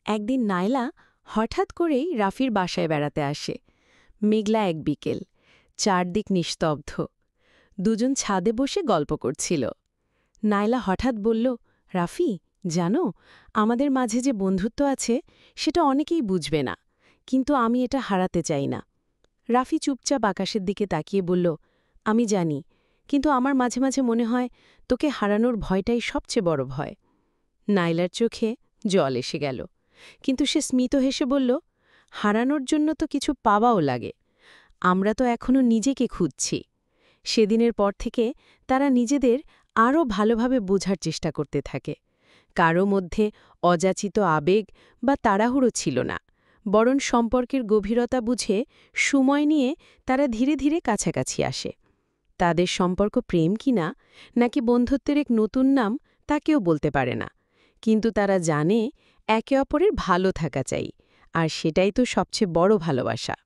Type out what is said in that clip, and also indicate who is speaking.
Speaker 1: একদিন নায়লা হঠাৎ করেই রাফির বাসায় বেড়াতে আসে। মেঘলা এক বিকেল, চারদিক নিস্তব্ধ। দুজন ছাদে বসে গল্প করছিল। নায়লা হঠাৎ বলল, রাফি, জানো, আমাদের মাঝে যে বন্ধুত্ব আছে সেটা অনেকেই বুঝবে না, কিন্তু আমি এটা হারাতে চাই না। রাফি চুপচাপ আকাশের দিকে তাকিয়ে বলল, আমি জানি, কিন্তু আমার মাঝে মাঝে মনে হয় তোকে হারানোর ভয়টাই সবচেয়ে বড় ভয়। নায়লার চোখে জল এসে গেল, কিন্তু সে স্মিত হেসে বলল, হারানোর জন্য তো কিছু পাওয়াও লাগে। আমরা তো এখনও নিজেকে খুঁজছি। সেদিনের পর থেকে তারা নিজেদের আরও ভালোভাবে বোঝার চেষ্টা করতে থাকে। কারও মধ্যে অযাচিত আবেগ বা তাড়াহুড়ো ছিল না, বরং সম্পর্কের গভীরতা বুঝে সময় নিয়ে তারা ধীরে ধীরে কাছাকাছি আসে। তাদের সম্পর্ক প্রেম কিনা নাকি বন্ধুত্বের এক নতুন নাম তা কেউ বলতে পারে না, কিন্তু তারা জানে একে অপরের ভালো থাকা চাই, আর সেটাই তো সবচেয়ে বড় ভালোবাসা।